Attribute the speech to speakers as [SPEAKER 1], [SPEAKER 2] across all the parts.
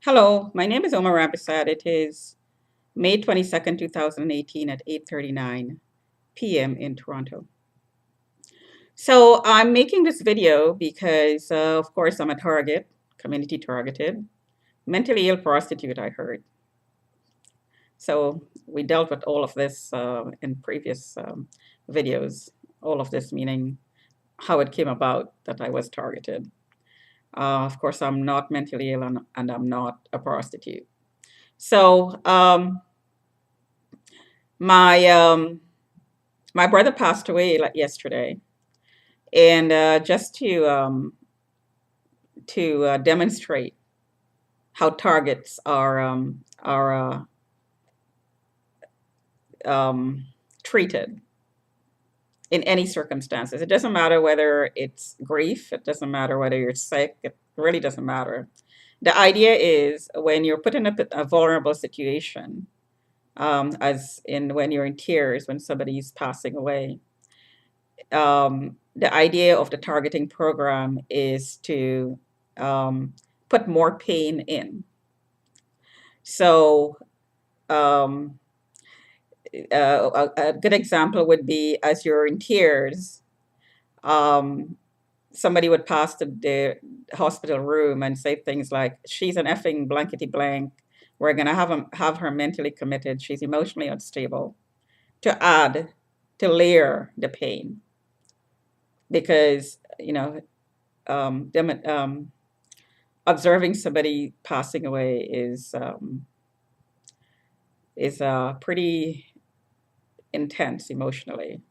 [SPEAKER 1] Hello, my name is Omar Rabisad. It is May 22nd, 2018 at 8:39 p.m. in Toronto. So I'm making this video because, of course, I'm a target, community targeted, mentally ill prostitute, I heard. So we dealt with all of this in previous videos, all of this meaning how it came about that I was targeted. Of course, I'm not mentally ill and I'm not a prostitute. So my my brother passed away like yesterday, and just to demonstrate how targets are um, treated in any circumstances. It doesn't matter whether it's grief. It doesn't matter whether you're sick. It really doesn't matter. The idea is when you're put in a vulnerable situation, as in when you're in tears, when somebody's passing away. The idea of the targeting program is to put more pain in. So, um, a good example would be as you're in tears, um, somebody would pass to the hospital room and say things like, "She's an effing blankety blank. We're gonna have her mentally committed. She's emotionally unstable." To add, to layer the pain, because observing somebody passing away is pretty intense emotionally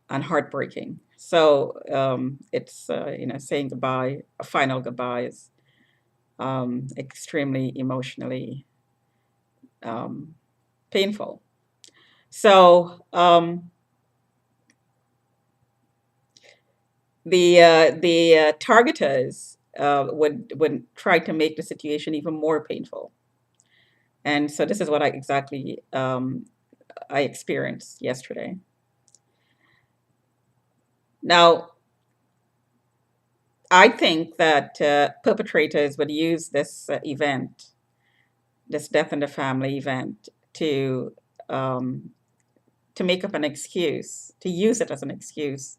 [SPEAKER 1] and heartbreaking. So it's saying goodbye, a final goodbye is extremely emotionally painful. So the targeters would try to make the situation even more painful. And so this is what I experienced yesterday. Now, I think that perpetrators would use this event, this death in the family event, um, to make up an excuse, to use it as an excuse,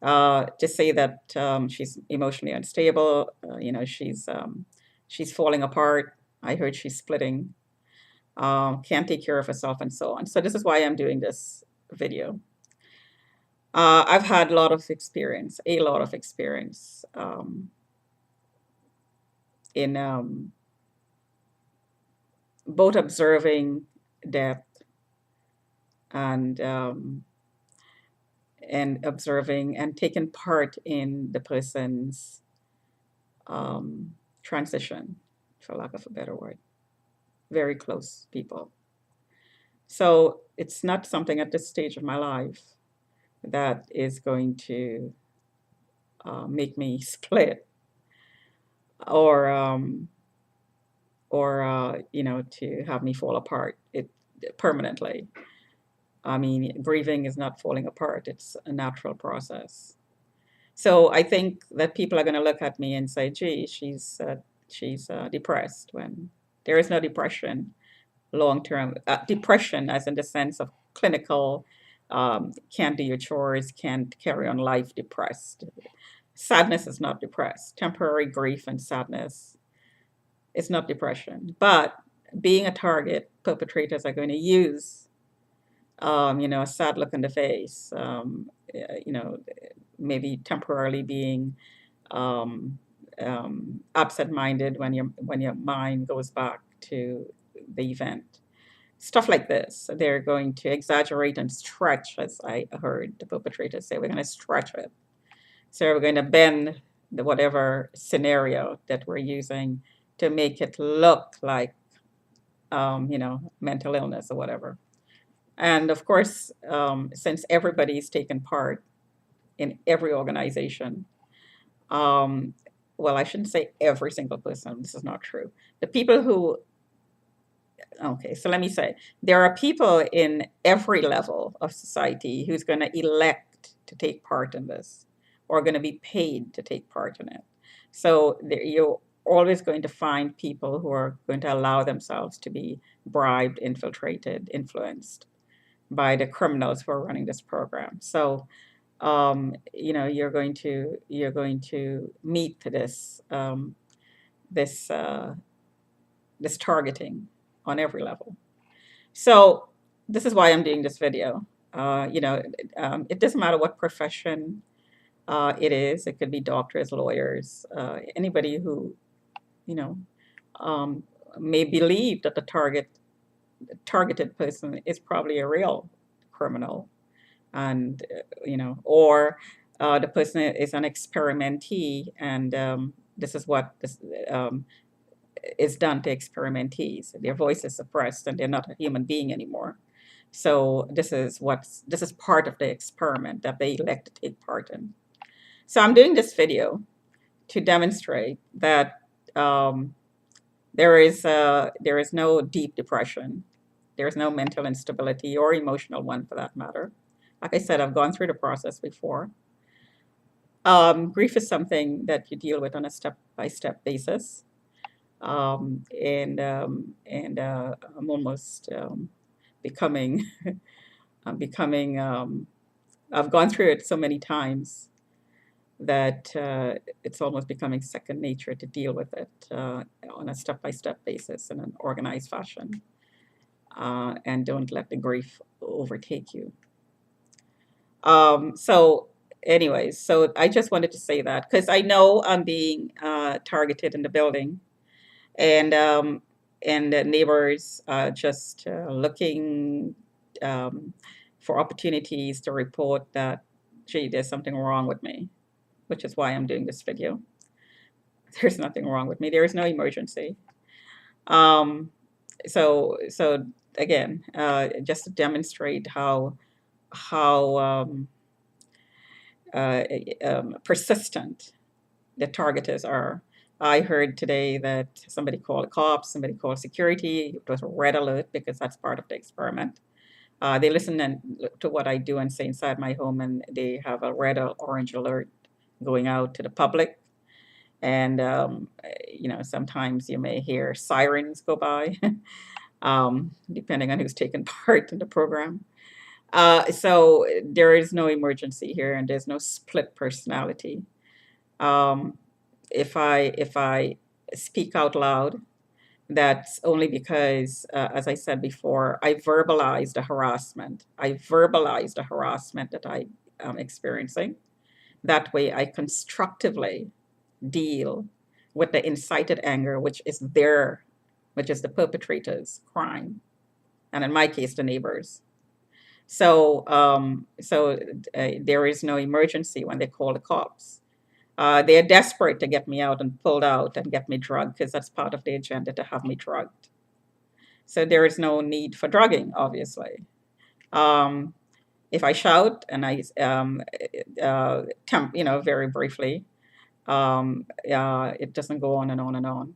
[SPEAKER 1] to say that she's emotionally unstable. She's falling apart. I heard she's splitting. Can't take care of herself, and so on. So this is why I'm doing this video. I've had a lot of experience in both observing death and observing and taking part in the person's transition, for lack of a better word. Very close people. So it's not something at this stage of my life that is going to make me split or to have me fall apart permanently. I mean, grieving is not falling apart, it's a natural process. So I think that people are going to look at me and say, gee, she's depressed, when there is no depression, long-term depression, as in the sense of clinical, can't do your chores, can't carry on life depressed. Sadness is not depressed. Temporary grief and sadness is not depression. But being a target, perpetrators are going to use, a sad look in the face, maybe temporarily being absent-minded when your mind goes back to the event. Stuff like this. They're going to exaggerate and stretch, as I heard the perpetrators say. We're going to stretch it. So we're going to bend the whatever scenario that we're using to make it look like, mental illness or whatever. And of course, since everybody's taken part in every organization, um, well, I shouldn't say every single person. This is not true. The people who, okay, so let me say, there are people in every level of society who's going to elect to take part in this or going to be paid to take part in it. So there, always going to find people who are going to allow themselves to be bribed, infiltrated, influenced by the criminals who are running this program. So, you're going to meet this this targeting on every level. So this is why I'm doing this video. It doesn't matter what profession it is. It could be doctors, lawyers, anybody who you know um, may believe that the targeted person is probably a real criminal, and or the person is an experimentee, and this is what this um, is done to experimentees. Their voice is suppressed, and they're not a human being anymore. So this is part of the experiment that they elect to take part in. So I'm doing this video to demonstrate that um, there is no deep depression. There is no mental instability or emotional one for that matter. Like I said, I've gone through the process before. Grief is something that you deal with on a step-by-step basis. And I'm almost becoming, I'm becoming, I've gone through it so many times that it's almost becoming second nature to deal with it on a step-by-step basis in an organized fashion. And don't let the grief overtake you. So anyways, so I just wanted to say that because I know I'm being targeted in the building, and the neighbors just looking for opportunities to report that, gee, there's something wrong with me, which is why I'm doing this video. There's nothing wrong with me. There is no emergency. Um, so again, just to demonstrate how persistent the targeters are. I heard today that somebody called the cops, somebody called security. It was a red alert because that's part of the experiment. They listen to what I do and say inside my home, and they have a red or orange alert going out to the public. And sometimes you may hear sirens go by, depending on who's taking part in the program. So there is no emergency here, and there's no split personality. Um, if I speak out loud, that's only because, as I said before, I verbalize the harassment. I verbalize the harassment that I am experiencing. That way, I constructively deal with the incited anger, which is the perpetrator's crime, and in my case, the neighbors. So there is no emergency when they call the cops. They are desperate to get me out and pulled out and get me drugged because that's part of the agenda to have me drugged. So there is no need for drugging, obviously. Um, if I shout and very briefly, it doesn't go on and on and on.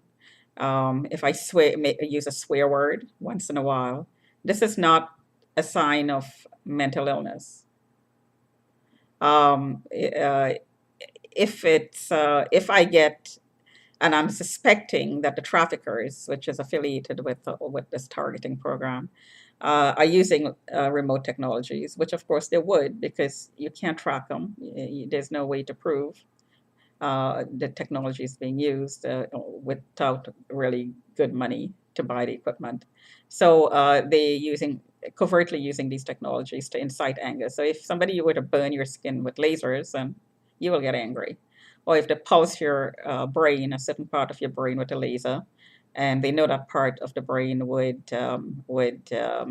[SPEAKER 1] If I use a swear word once in a while, this is not a sign of mental illness. If I get, and I'm suspecting that the traffickers, which is affiliated with this targeting program, are using remote technologies, which of course they would, because you can't track them. There's no way to prove the technology is being used without really good money to buy the equipment. So they covertly using these technologies to incite anger. So if somebody were to burn your skin with lasers, then you will get angry. Or if they pulse your brain, a certain part of your brain with a laser, and they know that part of the brain would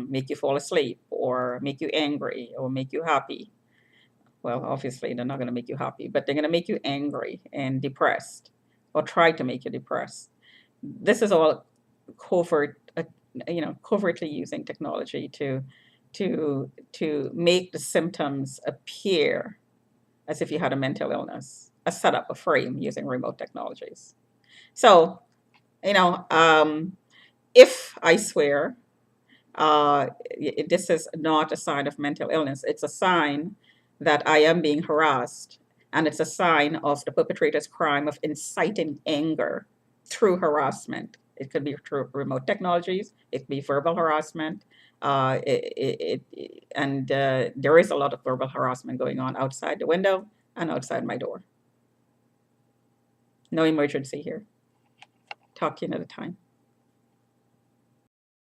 [SPEAKER 1] make you fall asleep or make you angry or make you happy. Well, obviously, they're not going to make you happy, but they're going to make you angry and depressed, or try to make you depressed. This is all covertly using technology to make the symptoms appear as if you had a mental illness, a setup, a frame using remote technologies. So, if I swear, this is not a sign of mental illness. It's a sign that I am being harassed, and it's a sign of the perpetrator's crime of inciting anger through harassment. It could be through remote technologies. It could be verbal harassment. There is a lot of verbal harassment going on outside the window and outside my door. No emergency here. Talk to you another time.